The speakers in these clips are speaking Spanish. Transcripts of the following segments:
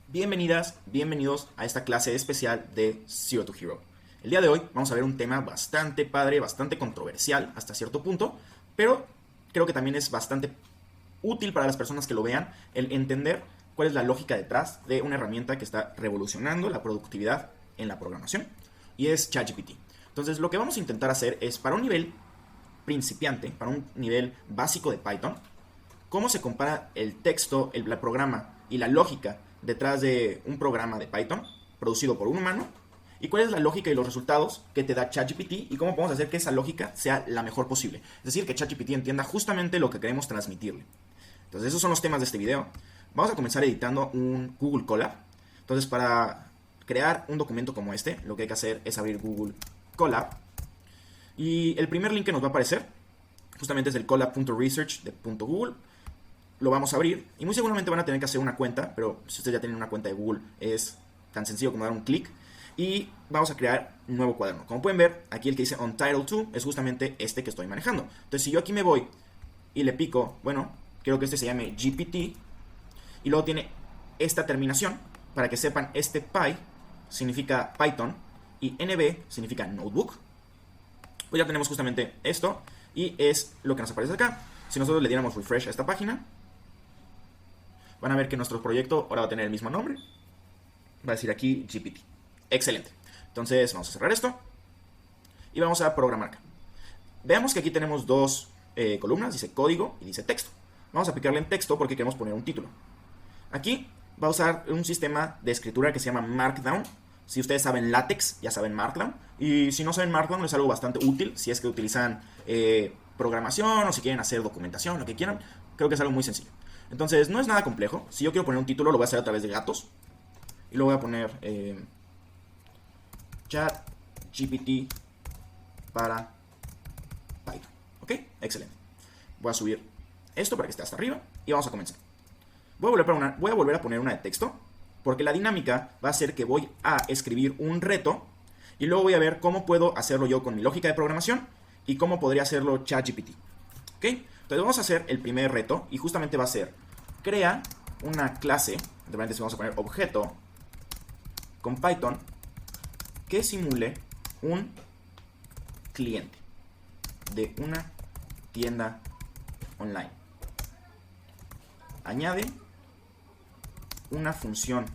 Bienvenidas, bienvenidos a esta clase especial de Zero to Hero. El día de hoy vamos a ver un tema bastante padre, bastante controversial hasta cierto punto, pero creo que también es bastante útil para las personas que lo vean el entender cuál es la lógica detrás de una herramienta que está revolucionando la productividad en la programación, y es ChatGPT. Entonces lo que vamos a intentar hacer es, para un nivel principiante, para un nivel básico de Python, cómo se compara el texto, el programa y la lógica detrás de un programa de Python producido por un humano, y cuál es la lógica y los resultados que te da ChatGPT y cómo podemos hacer que esa lógica sea la mejor posible. Es decir, que ChatGPT entienda justamente lo que queremos transmitirle. Entonces esos son los temas de este video. Vamos a comenzar editando un Google Colab. Entonces, para crear un documento como este, lo que hay que hacer es abrir Google Colab, y el primer link que nos va a aparecer justamente es el colab.research de .google. Lo vamos a abrir y muy seguramente van a tener que hacer una cuenta, pero si ustedes ya tienen una cuenta de Google es tan sencillo como dar un clic y vamos a crear un nuevo cuaderno. Como pueden ver, aquí el que dice Untitled 2 es justamente este que estoy manejando. Entonces, si yo aquí me voy y le pico, bueno, quiero que este se llame GPT, y luego tiene esta terminación, para que sepan, este Py significa Python y NB significa Notebook. Pues ya tenemos justamente esto y es lo que nos aparece acá. Si nosotros le diéramos refresh a esta página, van a ver que nuestro proyecto ahora va a tener el mismo nombre. Va a decir aquí GPT. Excelente. Entonces vamos a cerrar esto y vamos a programar acá. Veamos que aquí tenemos dos columnas, dice código y dice texto. Vamos a picarle en texto porque queremos poner un título. Aquí va a usar un sistema de escritura que se llama Markdown. Si ustedes saben LaTeX, ya saben Markdown. Y si no saben Markdown, es algo bastante útil si es que utilizan programación o si quieren hacer documentación, lo que quieran. Creo que es algo muy sencillo. Entonces, no es nada complejo. Si yo quiero poner un título, lo voy a hacer a través de gatos. Y lo voy a poner ChatGPT para Python. ¿Ok? Excelente. Voy a subir esto para que esté hasta arriba y vamos a comenzar. Voy a volver a poner una de texto, porque la dinámica va a ser que voy a escribir un reto y luego voy a ver cómo puedo hacerlo yo con mi lógica de programación y cómo podría hacerlo ChatGPT. ¿Ok? Entonces vamos a hacer el primer reto y justamente va a ser: crea una clase, de repente vamos a poner objeto con Python que simule un cliente de una tienda online. Añade una función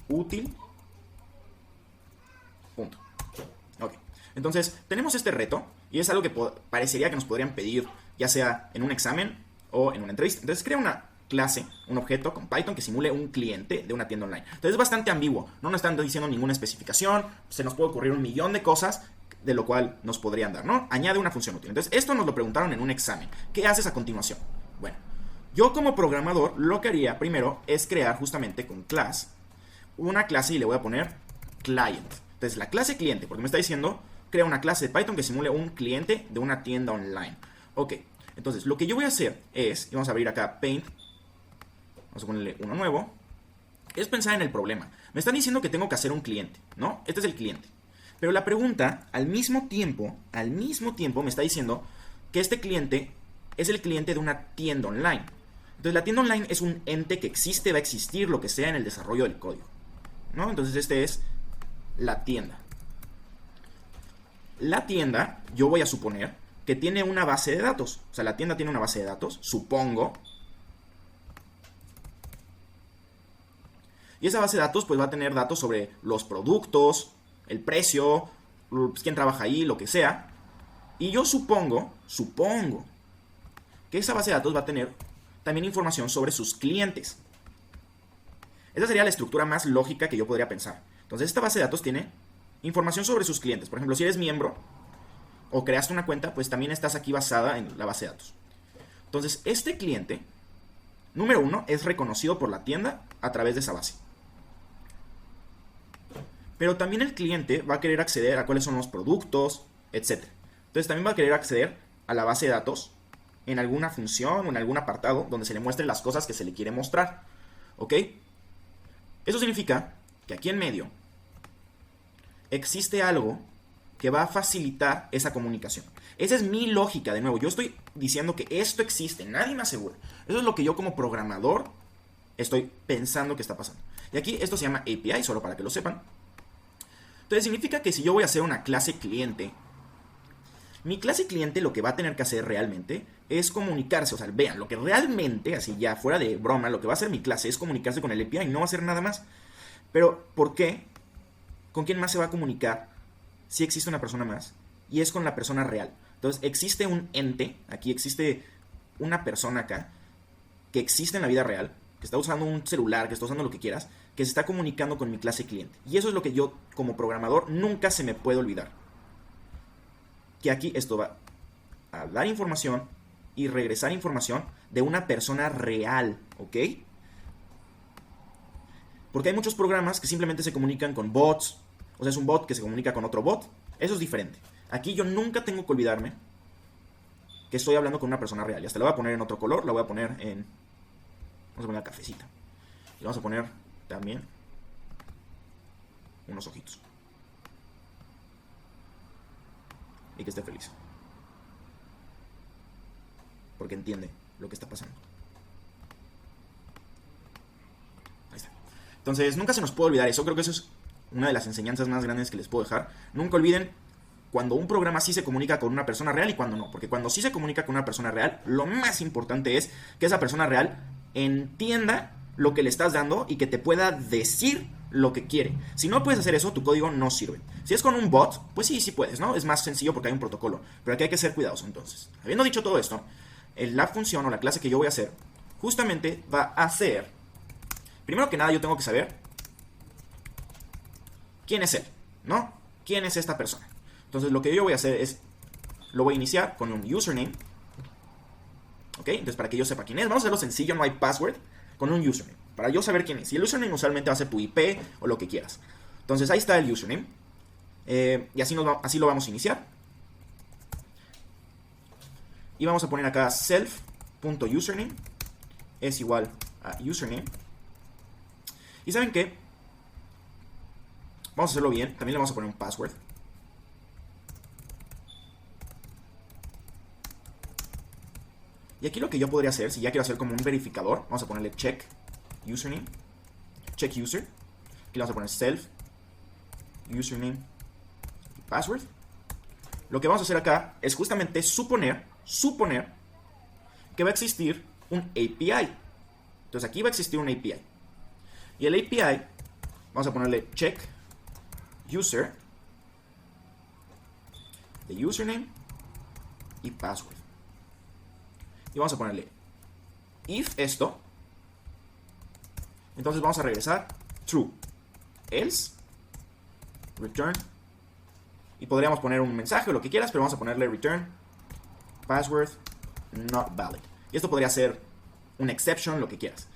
útil. Punto. Ok. Entonces, tenemos este reto y es algo que parecería que nos podrían pedir ya sea en un examen o en una entrevista. Entonces, crea una clase, un objeto con Python que simule un cliente de una tienda online. Entonces, es bastante ambiguo. No nos están diciendo ninguna especificación. Se nos puede ocurrir un millón de cosas de lo cual nos podrían dar, ¿no? Añade una función útil. Entonces, esto nos lo preguntaron en un examen. ¿Qué haces a continuación? Bueno, yo como programador lo que haría primero es crear justamente con class una clase y le voy a poner client. Entonces la clase cliente, porque me está diciendo crea una clase de Python que simule un cliente de una tienda online. Ok, entonces lo que yo voy a hacer es, y vamos a abrir acá Paint, vamos a ponerle uno nuevo, es pensar en el problema. Me están diciendo que tengo que hacer un cliente, ¿no? Este es el cliente. Pero la pregunta al mismo tiempo me está diciendo que este cliente es el cliente de una tienda online. Entonces la tienda online es un ente que existe, va a existir lo que sea en el desarrollo del código, ¿no? Entonces este es la tienda. La tienda, yo voy a suponer que tiene una base de datos. O sea, la tienda tiene una base de datos, supongo. Y esa base de datos pues va a tener datos sobre los productos, el precio, pues, quién trabaja ahí, lo que sea. Y yo supongo que esa base de datos va a tener también información sobre sus clientes. Esa sería la estructura más lógica que yo podría pensar. Entonces esta base de datos tiene información sobre sus clientes. Por ejemplo, si eres miembro o creaste una cuenta, pues también estás aquí basada en la base de datos. Entonces este cliente, número uno, es reconocido por la tienda a través de esa base. Pero también el cliente va a querer acceder a cuáles son los productos, etc. Entonces también va a querer acceder a la base de datos en alguna función o en algún apartado donde se le muestren las cosas que se le quiere mostrar. ¿Ok? Eso significa que aquí en medio existe algo que va a facilitar esa comunicación. Esa es mi lógica, de nuevo. Yo estoy diciendo que esto existe, nadie me asegura. Eso es lo que yo como programador estoy pensando que está pasando. Y aquí esto se llama API, solo para que lo sepan. Entonces significa que si yo voy a hacer una clase cliente, mi clase cliente lo que va a tener que hacer realmente es comunicarse. O sea, vean, lo que realmente, así ya fuera de broma, lo que va a hacer mi clase es comunicarse con el API, no va a hacer nada más. Pero, ¿por qué? ¿Con quién más se va a comunicar si existe una persona más? Y es con la persona real. Entonces, existe un ente, aquí existe una persona acá, que existe en la vida real, que está usando un celular, que está usando lo que quieras, que se está comunicando con mi clase cliente. Y eso es lo que yo, como programador, nunca se me puede olvidar. Que aquí esto va a dar información y regresar información de una persona real, ¿ok? Porque hay muchos programas que simplemente se comunican con bots, o sea, es un bot que se comunica con otro bot. Eso es diferente. Aquí yo nunca tengo que olvidarme que estoy hablando con una persona real. Y hasta la voy a poner en otro color, la voy a poner en... Vamos a poner cafecita. Y vamos a poner también unos ojitos. Y que esté feliz. Porque entiende lo que está pasando. Ahí está. Entonces, nunca se nos puede olvidar eso. Creo que eso es una de las enseñanzas más grandes que les puedo dejar. Nunca olviden cuando un programa sí se comunica con una persona real y cuando no. Porque cuando sí se comunica con una persona real, lo más importante es que esa persona real entienda lo que le estás dando y que te pueda decir lo que quiere. Si no puedes hacer eso, tu código no sirve. Si es con un bot, pues sí puedes, ¿no? Es más sencillo porque hay un protocolo. Pero aquí hay que ser cuidadosos entonces. Habiendo dicho todo esto, la función o la clase que yo voy a hacer justamente va a ser... Primero que nada yo tengo que saber quién es él, ¿no? ¿Quién es esta persona? Entonces lo que yo voy a hacer es... Lo voy a iniciar con un username. ¿Ok? Entonces para que yo sepa quién es, vamos a hacerlo sencillo, no hay password. Con un username, para yo saber quién es. Y el username usualmente va a ser tu IP o lo que quieras. Entonces ahí está el username. Y así lo vamos a iniciar. Y vamos a poner acá self.username es igual a username. Y ¿saben qué? Vamos a hacerlo bien. También le vamos a poner un password. Y aquí lo que yo podría hacer, si ya quiero hacer como un verificador, vamos a ponerle check username, check user. Aquí le vamos a poner self, username y password. Lo que vamos a hacer acá es justamente suponer que va a existir un API. Entonces aquí va a existir un API. Y el API, vamos a ponerle check user de username y password. Y vamos a ponerle if esto. Entonces vamos a regresar true. Else return. Y podríamos poner un mensaje o lo que quieras, pero vamos a ponerle return password not valid. Y esto podría ser un exception, lo que quieras.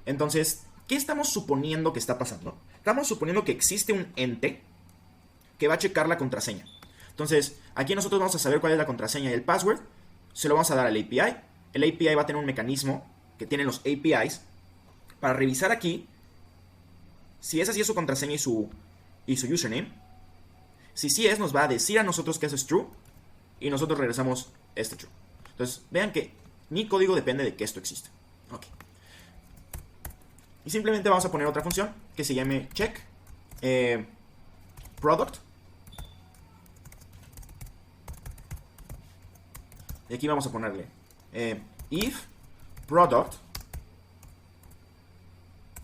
Entonces, ¿qué estamos suponiendo que está pasando? Estamos suponiendo que existe un ente que va a checar la contraseña. Entonces, aquí nosotros vamos a saber cuál es la contraseña y el password. Se lo vamos a dar al API. El API va a tener un mecanismo que tienen los APIs para revisar aquí si esa sí es su contraseña y su username. Si sí es, nos va a decir a nosotros que eso es true y nosotros regresamos este true. Entonces, vean que mi código depende de que esto exista. Ok. Y simplemente vamos a poner otra función que se llame check product. Y aquí vamos a ponerle if product,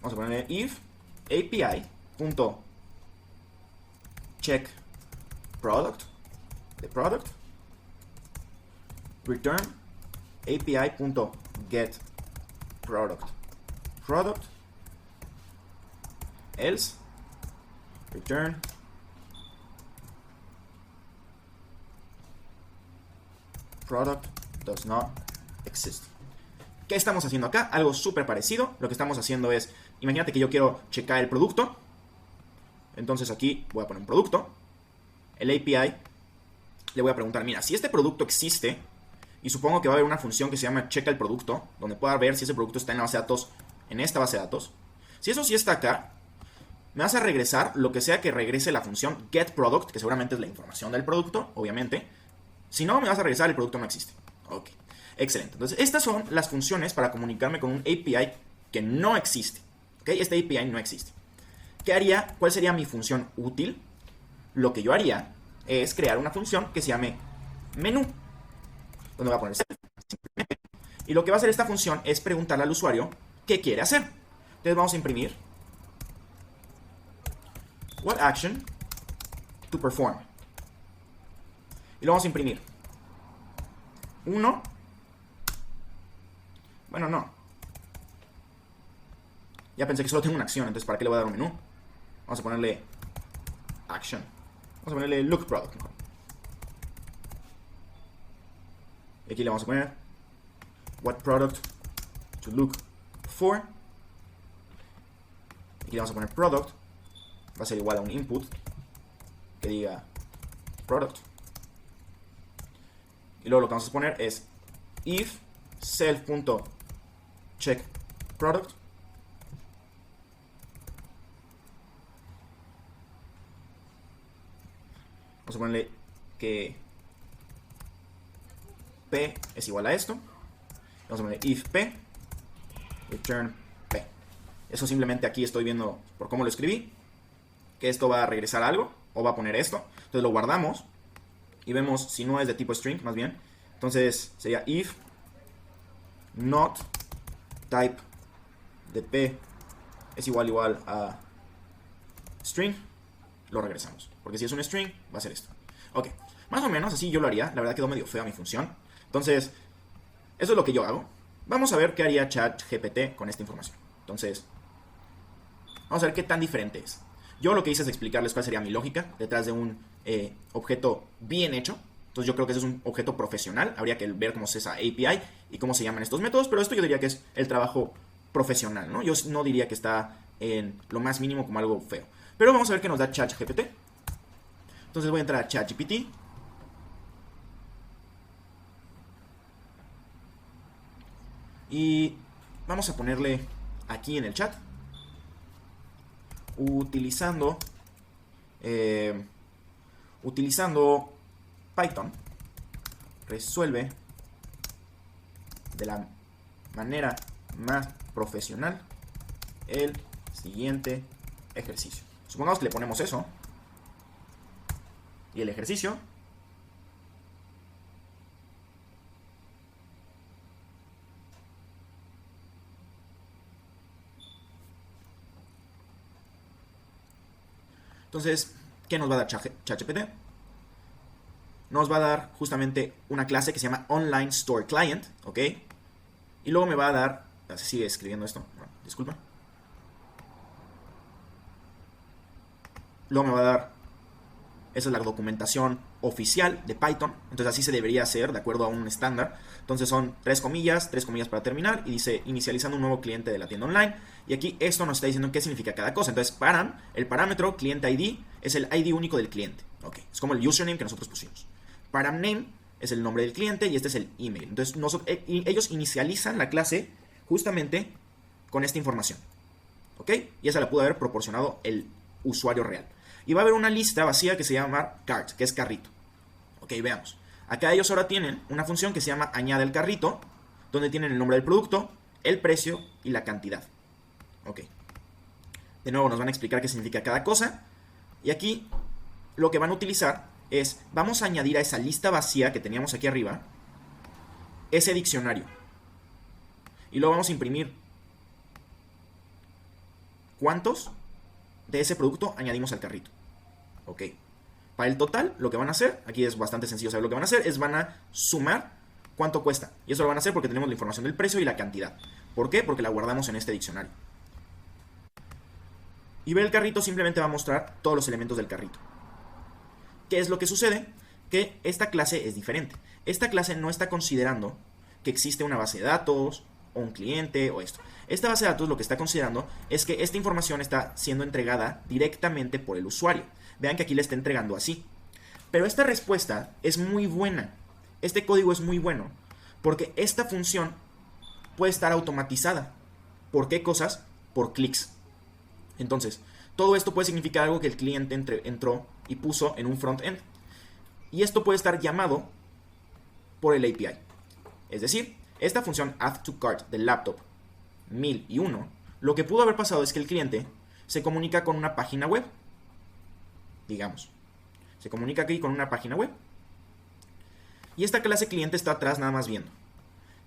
vamos a ponerle if API punto check product de product return API punto get product else return product does not exist. ¿Qué estamos haciendo acá? Algo súper parecido. Lo que estamos haciendo es, imagínate que yo quiero checar el producto. Entonces aquí voy a poner un producto. El API le voy a preguntar, mira, si este producto existe, y supongo que va a haber una función que se llama checa el producto, donde pueda ver si ese producto está en la base de datos, en esta base de datos. Si eso sí está acá, me vas a regresar lo que sea que regrese la función getProduct, que seguramente es la información del producto, obviamente. Si no, me vas a regresar el producto no existe. Ok, excelente. Entonces, estas son las funciones para comunicarme con un API que no existe. ¿Ok? Este API no existe. ¿Qué haría? ¿Cuál sería mi función útil? Lo que yo haría es crear una función que se llame menú, donde va a poner self. Y lo que va a hacer esta función es preguntarle al usuario qué quiere hacer. Entonces vamos a imprimir what action to perform. Y lo vamos a imprimir. 1. Bueno, no. Ya pensé que solo tengo una acción, entonces ¿para qué le voy a dar un menú? Vamos a ponerle action. Vamos a ponerle look product mejor. Y aquí le vamos a poner what product to look for. Aquí le vamos a poner product. Va a ser igual a un input que diga product. Y luego lo que vamos a poner es if self.check product. Vamos a ponerle que P es igual a esto. Vamos a poner if P return P. Eso simplemente aquí estoy viendo por cómo lo escribí, que esto va a regresar algo o va a poner esto. Entonces lo guardamos y vemos si no es de tipo string, más bien. Entonces sería if not type de P es igual a string, lo regresamos. Porque si es un string, va a ser esto. Ok, más o menos así yo lo haría. La verdad quedó medio fea mi función. Entonces, eso es lo que yo hago. Vamos a ver qué haría ChatGPT con esta información. Entonces, vamos a ver qué tan diferente es. Yo lo que hice es explicarles cuál sería mi lógica detrás de un objeto bien hecho. Entonces yo creo que ese es un objeto profesional. Habría que ver cómo es esa API y cómo se llaman estos métodos. Pero esto yo diría que es el trabajo profesional, ¿no? Yo no diría que está en lo más mínimo como algo feo. Pero vamos a ver qué nos da ChatGPT. Entonces voy a entrar a ChatGPT. Y vamos a ponerle aquí en el chat. Utilizando Python, resuelve de la manera más profesional el siguiente ejercicio. Supongamos que le ponemos eso. Y el ejercicio entonces, ¿qué nos va a dar ChatGPT? Nos va a dar justamente una clase que se llama Online Store Client, ¿ok? Y luego me va a dar, se sigue escribiendo esto, bueno, disculpa. Luego me va a dar, esa es la documentación oficial de Python, entonces así se debería hacer de acuerdo a un estándar. Entonces son 3 comillas para terminar y dice inicializando un nuevo cliente de la tienda online. Y aquí esto nos está diciendo qué significa cada cosa. Entonces el parámetro cliente ID es el ID único del cliente, ok, es como el username que nosotros pusimos. Param name es el nombre del cliente y este es el email. Entonces ellos inicializan la clase justamente con esta información, ok, y esa la pudo haber proporcionado el usuario real. Y va a haber una lista vacía que se llama cart, que es carrito. Ok, veamos. Acá ellos ahora tienen una función que se llama añade el carrito, donde tienen el nombre del producto, el precio y la cantidad. Ok. De nuevo nos van a explicar qué significa cada cosa. Y aquí lo que van a utilizar es, vamos a añadir a esa lista vacía que teníamos aquí arriba, ese diccionario. Y luego vamos a imprimir cuántos de ese producto añadimos al carrito. Ok. Para el total, lo que van a hacer, aquí es bastante sencillo saber lo que van a hacer, es van a sumar cuánto cuesta. Y eso lo van a hacer porque tenemos la información del precio y la cantidad. ¿Por qué? Porque la guardamos en este diccionario. Y ver el carrito simplemente va a mostrar todos los elementos del carrito. ¿Qué es lo que sucede? Que esta clase es diferente. Esta clase no está considerando que existe una base de datos, o un cliente, o esto. Esta base de datos lo que está considerando es que esta información está siendo entregada directamente por el usuario. Vean que aquí le está entregando así. Pero esta respuesta es muy buena. Este código es muy bueno. Porque esta función puede estar automatizada. ¿Por qué cosas? Por clics. Entonces, todo esto puede significar algo que el cliente entró y puso en un front-end. Y esto puede estar llamado por el API. Es decir, esta función add to cart del laptop 1001, lo que pudo haber pasado es que el cliente se comunica con una página web. Digamos, se comunica aquí con una página web. Y esta clase cliente está atrás nada más viendo.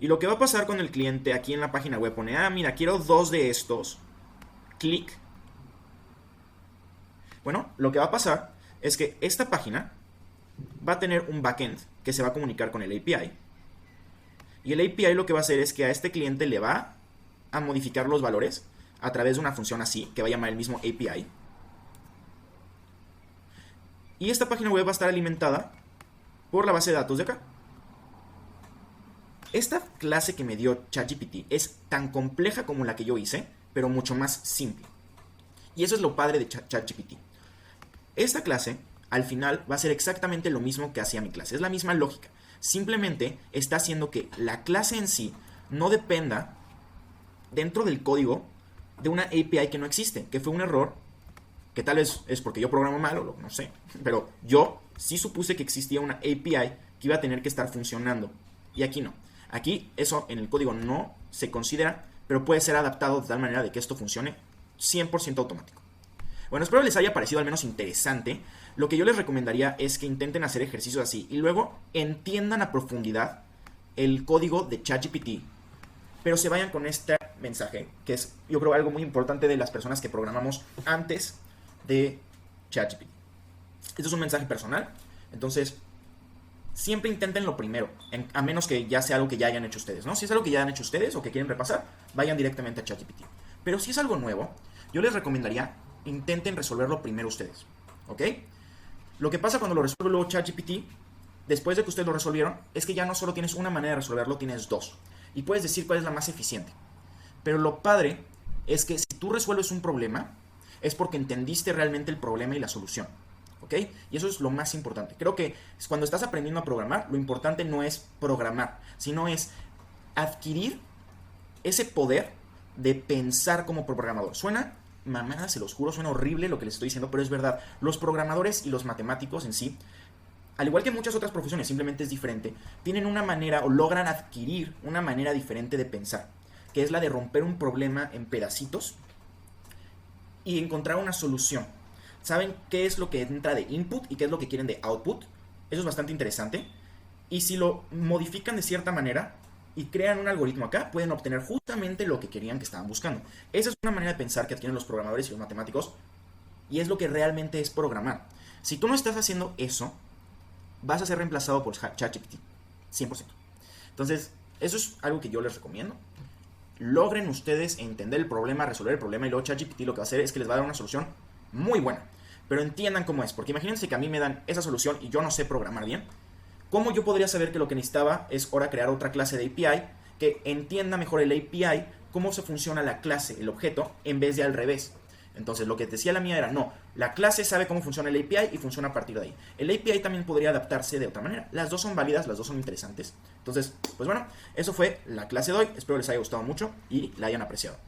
Y lo que va a pasar con el cliente aquí en la página web, pone, mira, quiero 2 de estos. Clic. Bueno, lo que va a pasar es que esta página va a tener un backend que se va a comunicar con el API. Y el API lo que va a hacer es que a este cliente le va a modificar los valores a través de una función así, que va a llamar el mismo API. Y esta página web va a estar alimentada por la base de datos de acá. Esta clase que me dio ChatGPT es tan compleja como la que yo hice, pero mucho más simple. Y eso es lo padre de ChatGPT. Esta clase, al final, va a ser exactamente lo mismo que hacía mi clase. Es la misma lógica. Simplemente está haciendo que la clase en sí no dependa dentro del código de una API que no existe, que fue un error, que tal vez es porque yo programo mal o no sé, pero yo sí supuse que existía una API que iba a tener que estar funcionando, y aquí no. Aquí eso en el código no se considera, pero puede ser adaptado de tal manera de que esto funcione 100% automático. Bueno, espero les haya parecido al menos interesante. Lo que yo les recomendaría es que intenten hacer ejercicios así y luego entiendan a profundidad el código de ChatGPT, pero se vayan con este mensaje, que es, yo creo, algo muy importante de las personas que programamos antes de ChatGPT. Este es un mensaje personal, entonces siempre intenten lo primero, a menos que ya sea algo que ya hayan hecho ustedes, ¿no? Si es algo que ya han hecho ustedes o que quieren repasar, vayan directamente a ChatGPT. Pero si es algo nuevo, yo les recomendaría intenten resolverlo primero ustedes, ¿ok? Lo que pasa cuando lo resuelve luego ChatGPT, después de que ustedes lo resolvieron, es que ya no solo tienes una manera de resolverlo, tienes 2. Y puedes decir cuál es la más eficiente. Pero lo padre es que si tú resuelves un problema, es porque entendiste realmente el problema y la solución, ¿ok? Y eso es lo más importante. Creo que cuando estás aprendiendo a programar, lo importante no es programar, sino es adquirir ese poder de pensar como programador. Suena mamada, se los juro, suena horrible lo que les estoy diciendo, pero es verdad. Los programadores y los matemáticos en sí, al igual que muchas otras profesiones, simplemente es diferente, tienen una manera o logran adquirir una manera diferente de pensar, que es la de romper un problema en pedacitos y encontrar una solución. ¿Saben qué es lo que entra de input y qué es lo que quieren de output? Eso es bastante interesante. Y si lo modifican de cierta manera y crean un algoritmo acá, pueden obtener justamente lo que querían, que estaban buscando. Esa es una manera de pensar que adquieren los programadores y los matemáticos, y es lo que realmente es programar. Si tú no estás haciendo eso, vas a ser reemplazado por ChatGPT, 100%. Entonces, eso es algo que yo les recomiendo. Logren ustedes entender el problema, resolver el problema, y luego ChatGPT lo que va a hacer es que les va a dar una solución muy buena. Pero entiendan cómo es, porque imagínense que a mí me dan esa solución y yo no sé programar bien. ¿Cómo yo podría saber que lo que necesitaba es ahora crear otra clase de API que entienda mejor el API, cómo se funciona la clase, el objeto, en vez de al revés? Entonces lo que decía la mía era, no, la clase sabe cómo funciona el API y funciona a partir de ahí. El API también podría adaptarse de otra manera. Las dos son válidas, las dos son interesantes. Entonces, pues bueno, eso fue la clase de hoy. Espero les haya gustado mucho y la hayan apreciado.